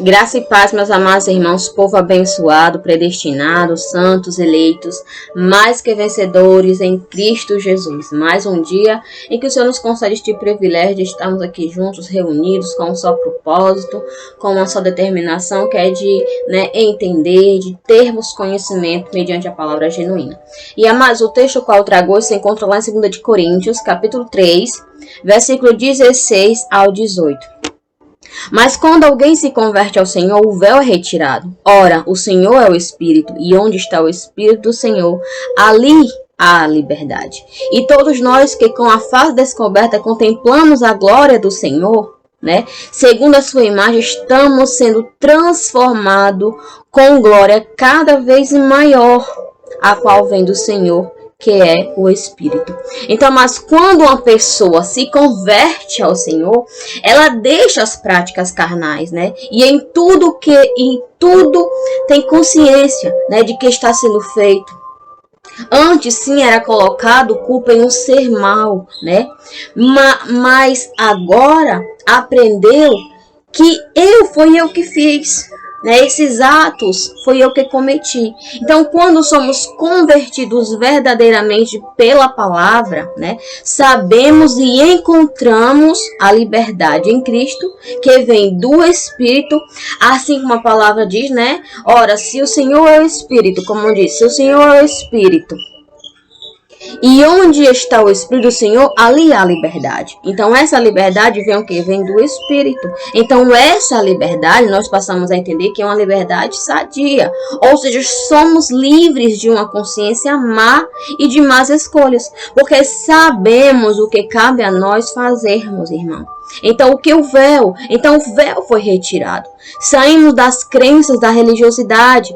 Graça e paz, meus amados irmãos, povo abençoado, predestinado, santos, eleitos, mais que vencedores em Cristo Jesus. Mais um dia em que o Senhor nos concede este privilégio de estarmos aqui juntos, reunidos, com um só propósito, com uma só determinação, que é de entender, de termos conhecimento mediante a palavra genuína. E, amados, o texto qual eu trago hoje se encontra lá em 2 Coríntios, capítulo 3, versículo 16 ao 18. Mas quando alguém se converte ao Senhor, o véu é retirado. Ora, o Senhor é o Espírito, e onde está o Espírito do Senhor, ali há liberdade. E todos nós que com a face descoberta contemplamos a glória do Senhor, segundo a sua imagem, estamos sendo transformados com glória cada vez maior, a qual vem do Senhor, que é o Espírito. Então, mas quando uma pessoa se converte ao Senhor, ela deixa as práticas carnais, E em tudo tem consciência, de que está sendo feito. Antes, sim, era colocado culpa em um ser mau, Mas agora aprendeu que foi eu que fiz. Esses atos foi eu que cometi. Então, quando somos convertidos verdadeiramente pela palavra, sabemos e encontramos a liberdade em Cristo, que vem do Espírito, assim como a palavra diz, Ora, se o Senhor é o Espírito, como eu disse, se o Senhor é o Espírito, e onde está o Espírito do Senhor, ali há liberdade. Então, essa liberdade vem o quê? Vem do Espírito. Então, essa liberdade, nós passamos a entender que é uma liberdade sadia. Ou seja, somos livres de uma consciência má e de más escolhas. Porque sabemos o que cabe a nós fazermos, irmão. Então, o véu foi retirado. Saímos das crenças da religiosidade,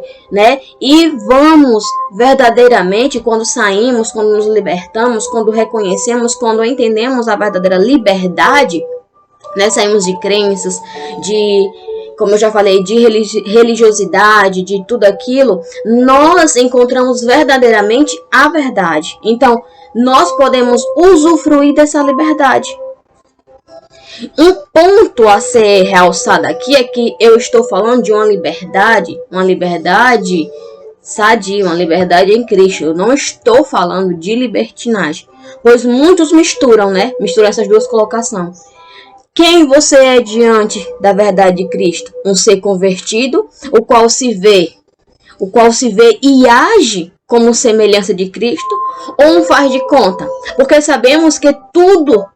E vamos verdadeiramente, quando saímos, quando nos libertamos, quando reconhecemos, quando entendemos a verdadeira liberdade, saímos de crenças, como eu já falei, de religiosidade, de tudo aquilo, nós encontramos verdadeiramente a verdade. Então, nós podemos usufruir dessa liberdade. Um ponto a ser realçado aqui é que eu estou falando de uma liberdade sadia, uma liberdade em Cristo. Eu não estou falando de libertinagem, pois muitos misturam essas duas colocações. Quem você é diante da verdade de Cristo? Um ser convertido, o qual se vê e age como semelhança de Cristo, ou um faz de conta? Porque sabemos que tudo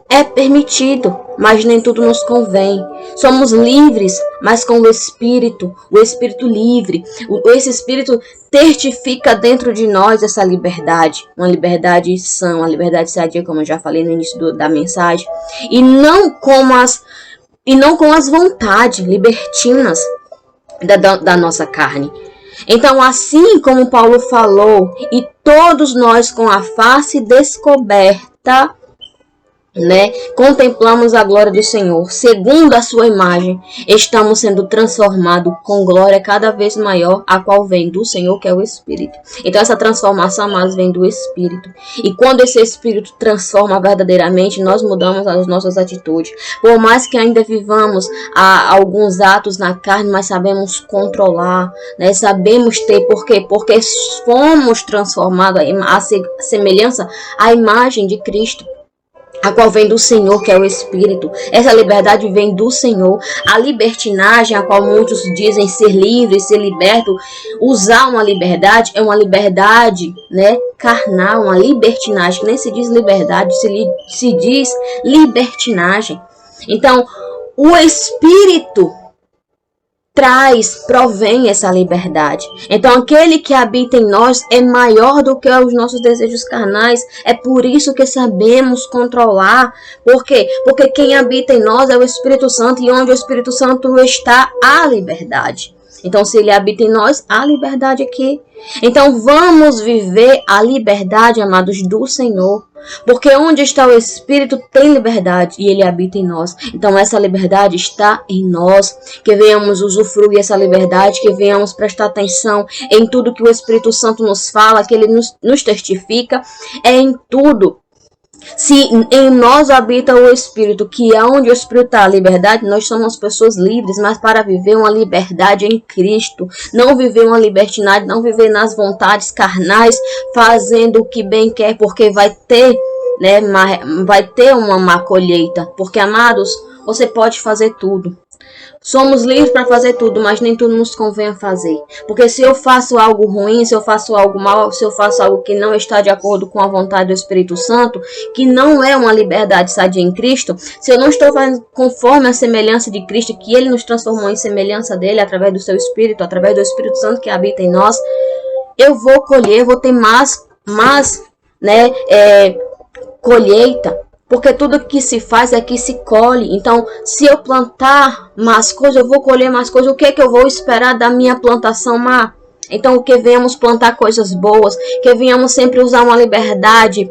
é permitido, mas nem tudo nos convém. Somos livres, mas com o Espírito livre. Esse Espírito testifica dentro de nós essa liberdade, uma liberdade sã, uma liberdade sadia, como eu já falei no início da mensagem, e não com as vontades libertinas da nossa carne. Então, assim como Paulo falou, e todos nós com a face descoberta, contemplamos a glória do Senhor, segundo a sua imagem, estamos sendo transformados com glória cada vez maior, a qual vem do Senhor, que é o Espírito. Então, essa transformação, mas vem do Espírito. E quando esse Espírito transforma verdadeiramente, nós mudamos as nossas atitudes. Por mais que ainda vivamos alguns atos na carne, mas sabemos controlar, sabemos ter. Por quê? Porque fomos transformados à semelhança, à imagem de Cristo, a qual vem do Senhor, que é o Espírito. Essa liberdade vem do Senhor. A libertinagem, a qual muitos dizem ser livre, ser liberto, usar uma liberdade, é uma liberdade, carnal, uma libertinagem, que nem se diz liberdade, se diz libertinagem. Então, o Espírito provém essa liberdade. Então, aquele que habita em nós é maior do que os nossos desejos carnais. É por isso que sabemos controlar. Por quê? Porque quem habita em nós é o Espírito Santo, e onde o Espírito Santo está, há liberdade. Então, se ele habita em nós, há liberdade aqui. Então, vamos viver a liberdade, amados, do Senhor. Porque onde está o Espírito tem liberdade, e ele habita em nós. Então essa liberdade está em nós. Que venhamos usufruir essa liberdade, que venhamos prestar atenção em tudo que o Espírito Santo nos fala, que ele nos testifica, em tudo. Se em nós habita o Espírito, que é onde o Espírito está a liberdade, nós somos pessoas livres, mas para viver uma liberdade em Cristo, não viver uma libertinagem, não viver nas vontades carnais, fazendo o que bem quer, porque vai ter, né, vai ter uma má colheita, porque, amados, você pode fazer tudo. Somos livres para fazer tudo, mas nem tudo nos convém a fazer. Porque se eu faço algo ruim, se eu faço algo mal, se eu faço algo que não está de acordo com a vontade do Espírito Santo, que não é uma liberdade sadia em Cristo, se eu não estou fazendo conforme a semelhança de Cristo, que Ele nos transformou em semelhança dele, através do seu Espírito, através do Espírito Santo que habita em nós, eu vou colher, vou ter mais né, colheita. Porque tudo que se faz é que se colhe. Então, se eu plantar mais coisas, eu vou colher mais coisas. O que é que eu vou esperar da minha plantação má? Então, que venhamos plantar coisas boas. Que venhamos sempre usar uma liberdade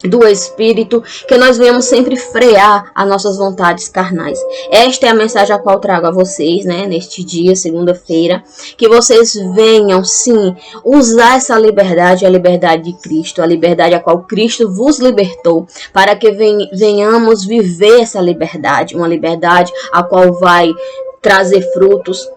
do Espírito. Que nós venhamos sempre frear as nossas vontades carnais. Esta é a mensagem a qual trago a vocês, né? Neste dia, segunda-feira. Que vocês venham, sim, usar essa liberdade, a liberdade de Cristo. A liberdade a qual Cristo vos libertou. Para que venhamos viver essa liberdade. Uma liberdade a qual vai trazer frutos,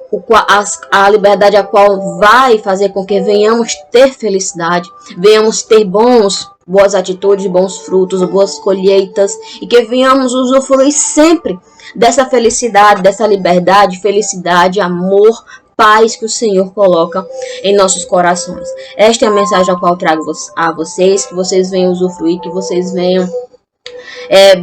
a liberdade a qual vai fazer com que venhamos ter felicidade, venhamos ter boas atitudes, bons frutos, boas colheitas, e que venhamos usufruir sempre dessa felicidade, dessa liberdade, felicidade, amor, paz que o Senhor coloca em nossos corações. Esta é a mensagem a qual trago a vocês, que vocês venham usufruir, que vocês venham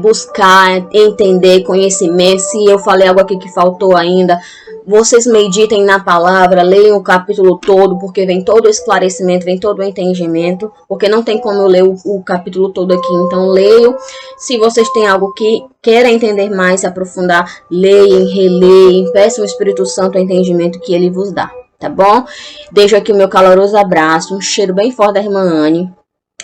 buscar, entender, conhecimento. Se eu falei algo aqui que faltou ainda, vocês meditem na palavra, leiam o capítulo todo, porque vem todo o esclarecimento, vem todo o entendimento, porque não tem como eu ler o capítulo todo aqui, então leiam. Se vocês têm algo que querem entender mais, se aprofundar, leiam, releiem, peçam ao Espírito Santo o entendimento que ele vos dá, tá bom? Deixo aqui o meu caloroso abraço, um cheiro bem forte da irmã Anne,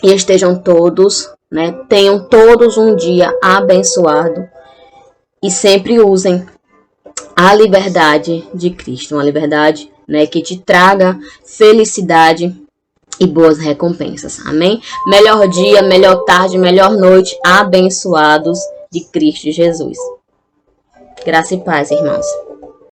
e estejam todos, né, tenham todos um dia abençoado, e sempre usem a liberdade de Cristo, uma liberdade, né, que te traga felicidade e boas recompensas, amém? Melhor dia, melhor tarde, melhor noite, abençoados de Cristo Jesus. Graça e paz, irmãos.